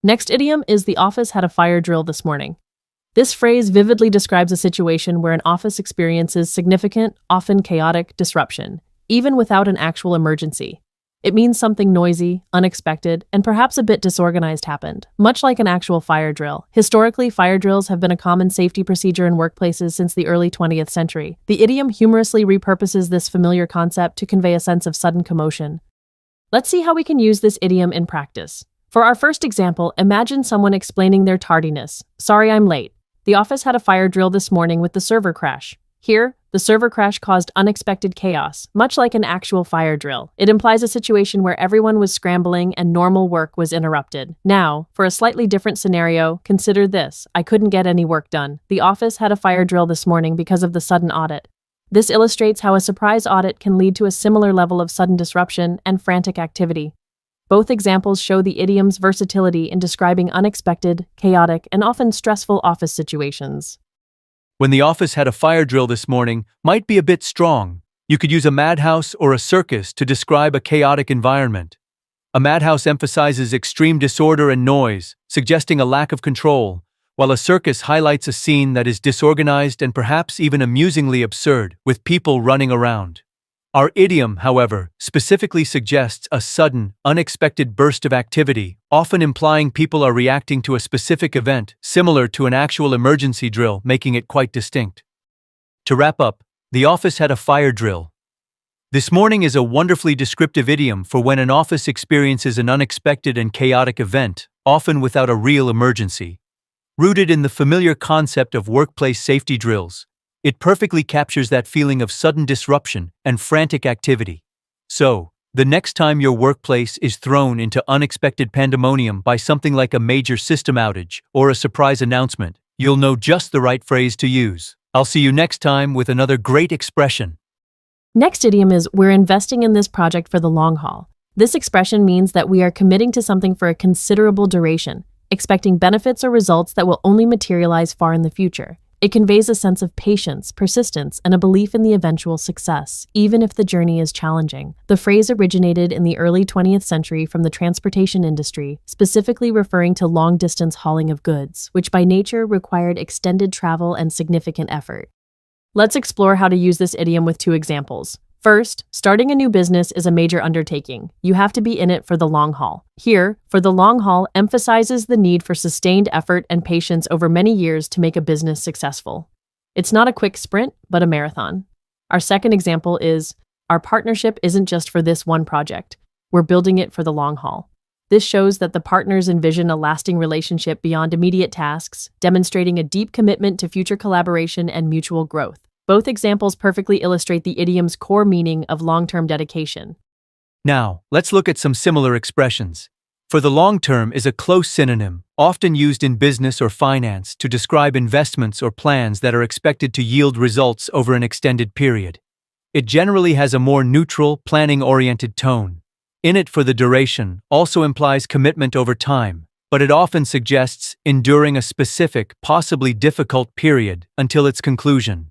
Next idiom is the office had a fire drill this morning. This phrase vividly describes a situation where an office experiences significant, often chaotic, disruption, even without an actual emergency. It means something noisy, unexpected, and perhaps a bit disorganized happened, much like an actual fire drill. Historically, fire drills have been a common safety procedure in workplaces since the early 20th century. The idiom humorously repurposes this familiar concept to convey a sense of sudden commotion. Let's see how we can use this idiom in practice. For our first example, imagine someone explaining their tardiness. Sorry, I'm late. The office had a fire drill this morning with the server crash. Here, the server crash caused unexpected chaos, much like an actual fire drill. It implies a situation where everyone was scrambling and normal work was interrupted. Now, for a slightly different scenario, consider this. I couldn't get any work done. The office had a fire drill this morning because of the sudden audit. This illustrates how a surprise audit can lead to a similar level of sudden disruption and frantic activity. Both examples show the idiom's versatility in describing unexpected, chaotic, and often stressful office situations. When the office had a fire drill this morning might be a bit strong. You could use a madhouse or a circus to describe a chaotic environment. A madhouse emphasizes extreme disorder and noise, suggesting a lack of control, while a circus highlights a scene that is disorganized and perhaps even amusingly absurd, with people running around. Our idiom, however, specifically suggests a sudden, unexpected burst of activity, often implying people are reacting to a specific event, similar to an actual emergency drill, making it quite distinct. To wrap up, the office had a fire drill. This morning is a wonderfully descriptive idiom for when an office experiences an unexpected and chaotic event, often without a real emergency. Rooted in the familiar concept of workplace safety drills, it perfectly captures that feeling of sudden disruption and frantic activity. So, the next time your workplace is thrown into unexpected pandemonium by something like a major system outage or a surprise announcement, you'll know just the right phrase to use. I'll see you next time with another great expression. Next idiom is, we're investing in this project for the long haul. This expression means that we are committing to something for a considerable duration, expecting benefits or results that will only materialize far in the future. It conveys a sense of patience, persistence, and a belief in the eventual success, even if the journey is challenging. The phrase originated in the early 20th century from the transportation industry, specifically referring to long-distance hauling of goods, which by nature required extended travel and significant effort. Let's explore how to use this idiom with two examples. First, starting a new business is a major undertaking. You have to be in it for the long haul. Here, for the long haul emphasizes the need for sustained effort and patience over many years to make a business successful. It's not a quick sprint, but a marathon. Our second example is, our partnership isn't just for this one project. We're building it for the long haul. This shows that the partners envision a lasting relationship beyond immediate tasks, demonstrating a deep commitment to future collaboration and mutual growth. Both examples perfectly illustrate the idiom's core meaning of long-term dedication. Now, let's look at some similar expressions. For the long term is a close synonym, often used in business or finance to describe investments or plans that are expected to yield results over an extended period. It generally has a more neutral, planning-oriented tone. In it for the duration also implies commitment over time, but it often suggests enduring a specific, possibly difficult period until its conclusion.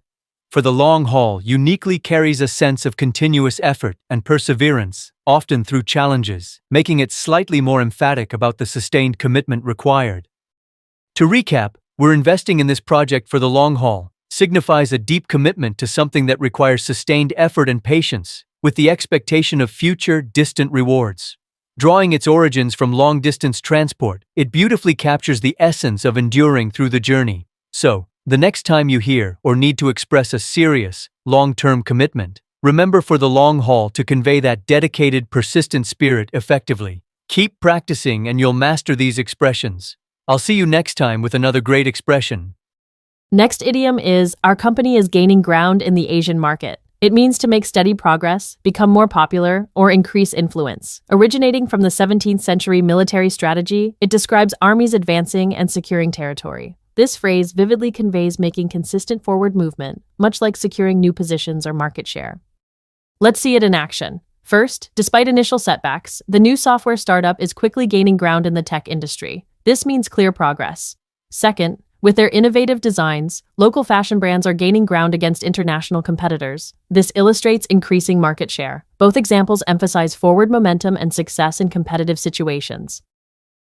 For the long haul uniquely carries a sense of continuous effort and perseverance, often through challenges, making it slightly more emphatic about the sustained commitment required. To recap, we're investing in this project for the long haul, signifies a deep commitment to something that requires sustained effort and patience, with the expectation of future, distant rewards. Drawing its origins from long-distance transport, it beautifully captures the essence of enduring through the journey. So, the next time you hear or need to express a serious, long-term commitment, remember for the long haul to convey that dedicated, persistent spirit effectively. Keep practicing and you'll master these expressions. I'll see you next time with another great expression. Next idiom is, our company is gaining ground in the Asian market. It means to make steady progress, become more popular, or increase influence. Originating from the 17th century military strategy, it describes armies advancing and securing territory. This phrase vividly conveys making consistent forward movement, much like securing new positions or market share. Let's see it in action. First, despite initial setbacks, the new software startup is quickly gaining ground in the tech industry. This means clear progress. Second, with their innovative designs, local fashion brands are gaining ground against international competitors. This illustrates increasing market share. Both examples emphasize forward momentum and success in competitive situations.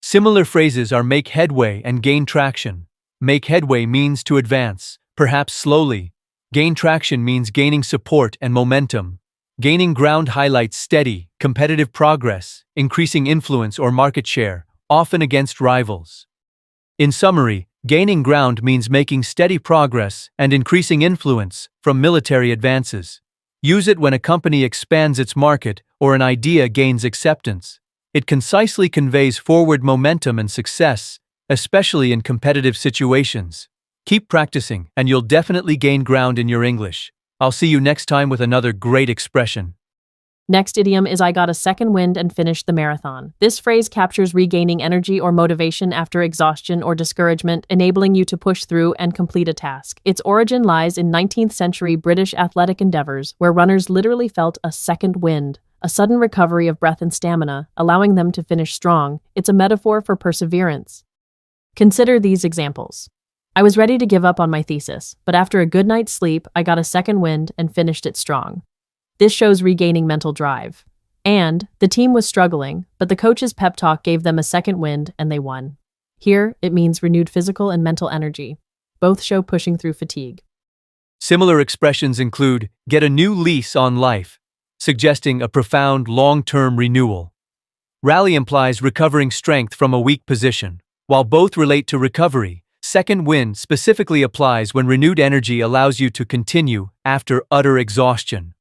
Similar phrases are make headway and gain traction. Make headway means to advance, perhaps slowly. Gain traction means gaining support and momentum. Gaining ground highlights steady, competitive progress, increasing influence or market share, often against rivals. In summary, gaining ground means making steady progress and increasing influence from military advances. Use it when a company expands its market or an idea gains acceptance. It concisely conveys forward momentum and success, especially in competitive situations. Keep practicing, and you'll definitely gain ground in your English. I'll see you next time with another great expression. Next idiom is I got a second wind and finished the marathon. This phrase captures regaining energy or motivation after exhaustion or discouragement, enabling you to push through and complete a task. Its origin lies in 19th century British athletic endeavors, where runners literally felt a second wind, a sudden recovery of breath and stamina, allowing them to finish strong. It's a metaphor for perseverance. Consider these examples. I was ready to give up on my thesis, but after a good night's sleep, I got a second wind and finished it strong. This shows regaining mental drive. And the team was struggling, but the coach's pep talk gave them a second wind and they won. Here, it means renewed physical and mental energy. Both show pushing through fatigue. Similar expressions include get a new lease on life, suggesting a profound long-term renewal. Rally implies recovering strength from a weak position. While both relate to recovery, second wind specifically applies when renewed energy allows you to continue after utter exhaustion.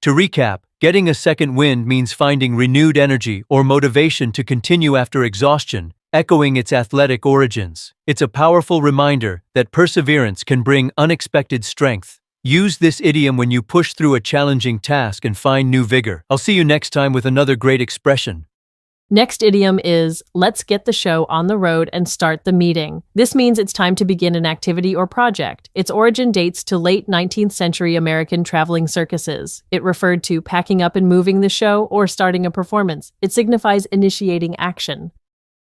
To recap, getting a second wind means finding renewed energy or motivation to continue after exhaustion, echoing its athletic origins. It's a powerful reminder that perseverance can bring unexpected strength. Use this idiom when you push through a challenging task and find new vigor. I'll see you next time with another great expression. Next idiom is, let's get the show on the road and start the meeting. This means it's time to begin an activity or project. Its origin dates to late 19th century American traveling circuses. It referred to packing up and moving the show or starting a performance. It signifies initiating action.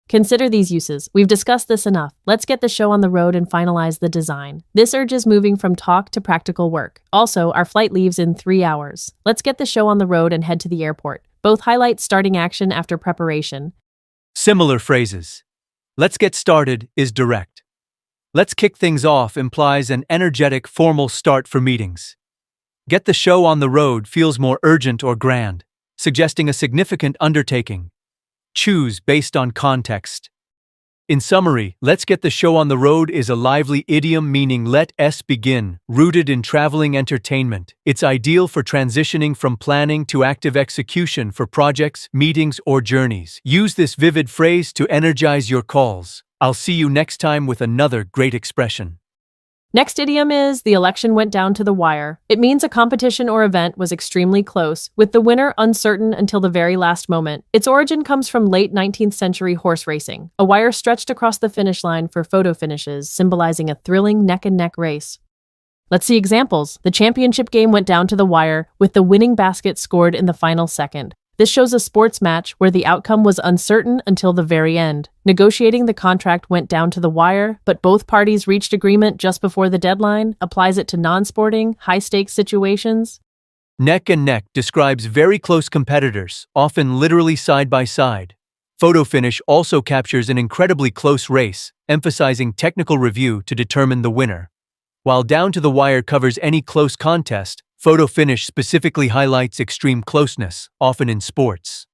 Consider these uses. We've discussed this enough. Let's get the show on the road and finalize the design. This urges moving from talk to practical work. Also, our flight leaves in 3 hours. Let's get the show on the road and head to the airport. Both highlight starting action after preparation. Similar phrases. Let's get started is direct. Let's kick things off implies an energetic, formal start for meetings. Get the show on the road feels more urgent or grand, suggesting a significant undertaking. Choose based on context. In summary, let's get the show on the road is a lively idiom meaning let us begin, rooted in traveling entertainment. It's ideal for transitioning from planning to active execution for projects, meetings, or journeys. Use this vivid phrase to energize your calls. I'll see you next time with another great expression. Next idiom is, the election went down to the wire. It means a competition or event was extremely close, with the winner uncertain until the very last moment. Its origin comes from late 19th century horse racing. A wire stretched across the finish line for photo finishes, symbolizing a thrilling neck-and-neck race. Let's see examples. The championship game went down to the wire, with the winning basket scored in the final second. This shows a sports match where the outcome was uncertain until the very end. Negotiating the contract went down to the wire, but both parties reached agreement just before the deadline. Applies it to non-sporting, high-stakes situations. Neck and neck describes very close competitors, often literally side by side. Photo finish also captures an incredibly close race, emphasizing technical review to determine the winner. While down to the wire covers any close contest, photo finish specifically highlights extreme closeness, often in sports.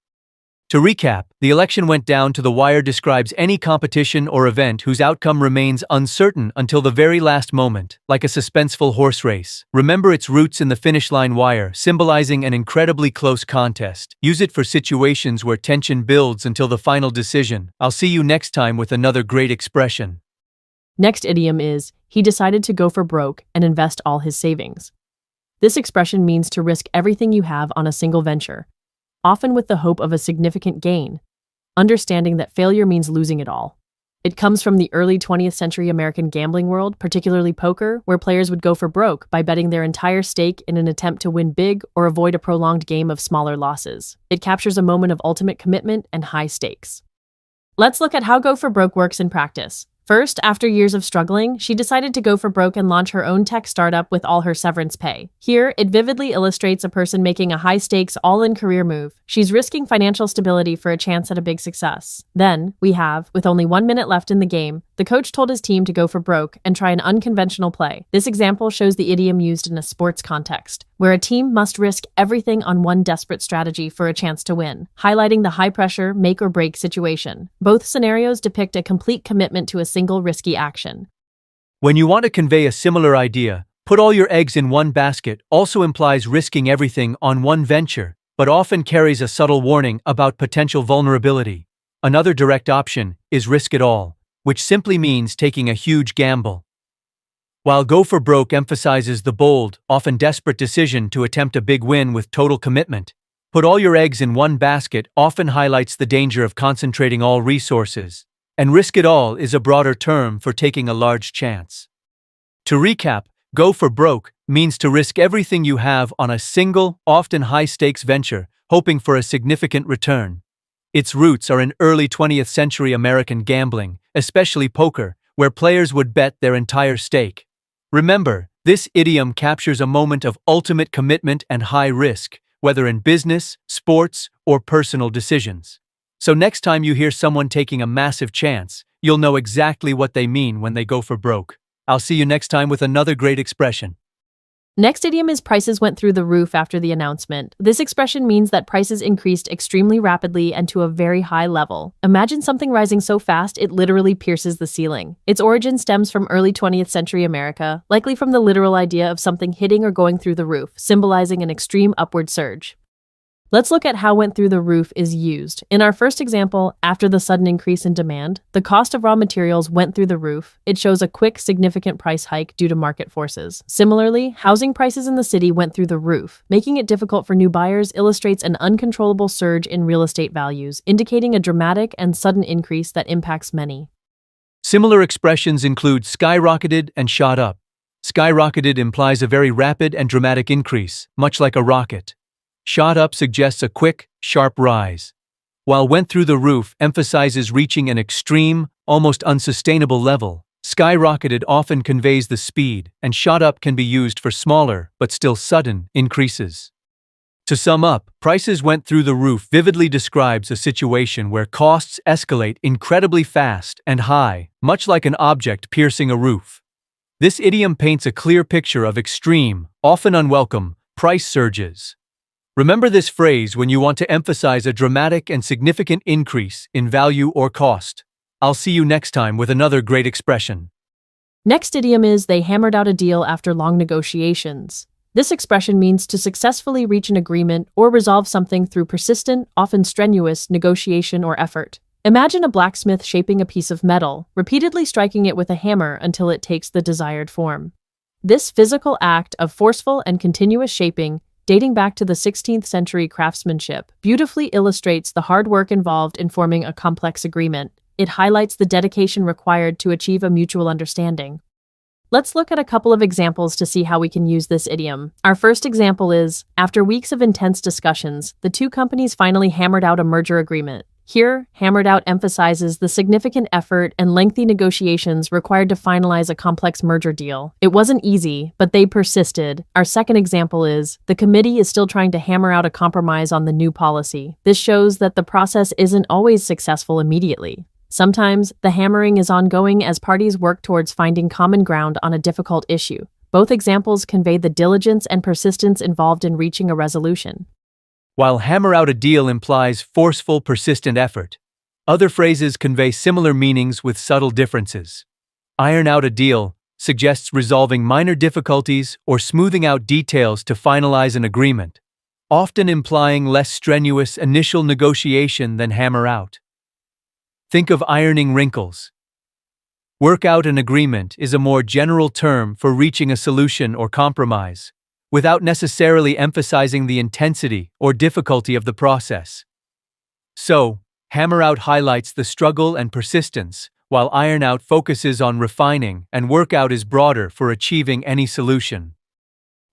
To recap, the election went down to the wire describes any competition or event whose outcome remains uncertain until the very last moment, like a suspenseful horse race. Remember its roots in the finish line wire, symbolizing an incredibly close contest. Use it for situations where tension builds until the final decision. I'll see you next time with another great expression. Next idiom is, he decided to go for broke and invest all his savings. This expression means to risk everything you have on a single venture, often with the hope of a significant gain, understanding that failure means losing it all. It comes from the early 20th century American gambling world, particularly poker, where players would go for broke by betting their entire stake in an attempt to win big or avoid a prolonged game of smaller losses. It captures a moment of ultimate commitment and high stakes. Let's look at how go for broke works in practice. First, after years of struggling, she decided to go for broke and launch her own tech startup with all her severance pay. Here, it vividly illustrates a person making a high-stakes, all-in career move. She's risking financial stability for a chance at a big success. Then, we have, with only 1 minute left in the game, the coach told his team to go for broke and try an unconventional play. This example shows the idiom used in a sports context, where a team must risk everything on one desperate strategy for a chance to win, highlighting the high-pressure, make-or-break situation. Both scenarios depict a complete commitment to a single risky action. When you want to convey a similar idea, put all your eggs in one basket also implies risking everything on one venture, but often carries a subtle warning about potential vulnerability. Another direct option is risk it all, which simply means taking a huge gamble. While go for broke emphasizes the bold, often desperate decision to attempt a big win with total commitment, put all your eggs in one basket often highlights the danger of concentrating all resources, and risk it all is a broader term for taking a large chance. To recap, go for broke means to risk everything you have on a single, often high-stakes venture, hoping for a significant return. Its roots are in early 20th century American gambling, especially poker, where players would bet their entire stake. Remember, this idiom captures a moment of ultimate commitment and high risk, whether in business, sports, or personal decisions. So next time you hear someone taking a massive chance, you'll know exactly what they mean when they go for broke. I'll see you next time with another great expression. Next idiom is prices went through the roof after the announcement. This expression means that prices increased extremely rapidly and to a very high level. Imagine something rising so fast it literally pierces the ceiling. Its origin stems from early 20th century America, likely from the literal idea of something hitting or going through the roof, symbolizing an extreme upward surge. Let's look at how went through the roof is used. In our first example, after the sudden increase in demand, the cost of raw materials went through the roof. It shows a quick, significant price hike due to market forces. Similarly, housing prices in the city went through the roof. Making it difficult for new buyers illustrates an uncontrollable surge in real estate values, indicating a dramatic and sudden increase that impacts many. Similar expressions include skyrocketed and shot up. Skyrocketed implies a very rapid and dramatic increase, much like a rocket. Shot up suggests a quick, sharp rise, while went through the roof emphasizes reaching an extreme, almost unsustainable level. Skyrocketed often conveys the speed, and shot up can be used for smaller, but still sudden, increases. To sum up, prices went through the roof vividly describes a situation where costs escalate incredibly fast and high, much like an object piercing a roof. This idiom paints a clear picture of extreme, often unwelcome, price surges. Remember this phrase when you want to emphasize a dramatic and significant increase in value or cost. I'll see you next time with another great expression. Next idiom is they hammered out a deal after long negotiations. This expression means to successfully reach an agreement or resolve something through persistent, often strenuous, negotiation or effort. Imagine a blacksmith shaping a piece of metal, repeatedly striking it with a hammer until it takes the desired form. This physical act of forceful and continuous shaping, dating back to the 16th century craftsmanship, beautifully illustrates the hard work involved in forming a complex agreement. It highlights the dedication required to achieve a mutual understanding. Let's look at a couple of examples to see how we can use this idiom. Our first example is, after weeks of intense discussions, the two companies finally hammered out a merger agreement. Here, hammered out emphasizes the significant effort and lengthy negotiations required to finalize a complex merger deal. It wasn't easy, but they persisted. Our second example is, the committee is still trying to hammer out a compromise on the new policy. This shows that the process isn't always successful immediately. Sometimes, the hammering is ongoing as parties work towards finding common ground on a difficult issue. Both examples convey the diligence and persistence involved in reaching a resolution. While hammer out a deal implies forceful, persistent effort, other phrases convey similar meanings with subtle differences. Iron out a deal suggests resolving minor difficulties or smoothing out details to finalize an agreement, often implying less strenuous initial negotiation than hammer out. Think of ironing wrinkles. Work out an agreement is a more general term for reaching a solution or compromise, without necessarily emphasizing the intensity or difficulty of the process. So, hammer out highlights the struggle and persistence, while iron out focuses on refining and work out is broader for achieving any solution.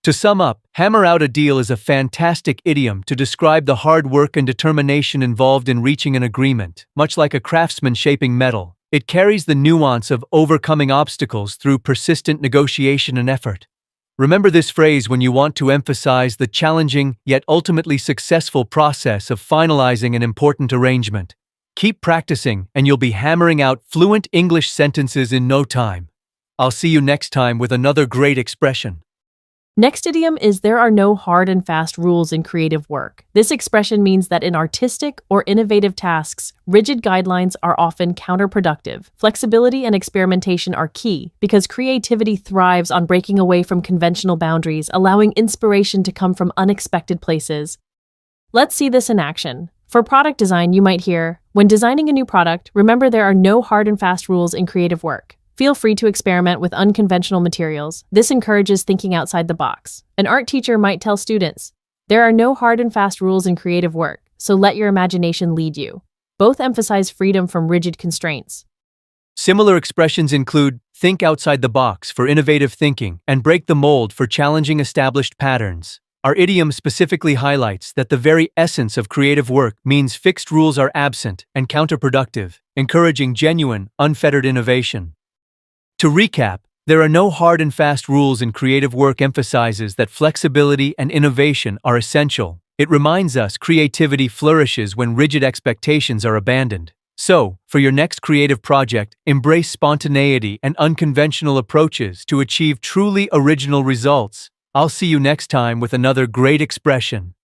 To sum up, hammer out a deal is a fantastic idiom to describe the hard work and determination involved in reaching an agreement, much like a craftsman shaping metal. It carries the nuance of overcoming obstacles through persistent negotiation and effort. Remember this phrase when you want to emphasize the challenging yet ultimately successful process of finalizing an important arrangement. Keep practicing, and you'll be hammering out fluent English sentences in no time. I'll see you next time with another great expression. Next idiom is there are no hard and fast rules in creative work. This expression means that in artistic or innovative tasks, rigid guidelines are often counterproductive. Flexibility and experimentation are key because creativity thrives on breaking away from conventional boundaries, allowing inspiration to come from unexpected places. Let's see this in action. For product design, you might hear, when designing a new product, remember there are no hard and fast rules in creative work. Feel free to experiment with unconventional materials. This encourages thinking outside the box. An art teacher might tell students, there are no hard and fast rules in creative work, so let your imagination lead you. Both emphasize freedom from rigid constraints. Similar expressions include think outside the box for innovative thinking and break the mold for challenging established patterns. Our idiom specifically highlights that the very essence of creative work means fixed rules are absent and counterproductive, encouraging genuine, unfettered innovation. To recap, there are no hard and fast rules in creative work emphasizes that flexibility and innovation are essential. It reminds us creativity flourishes when rigid expectations are abandoned. So, for your next creative project, embrace spontaneity and unconventional approaches to achieve truly original results. I'll see you next time with another great expression.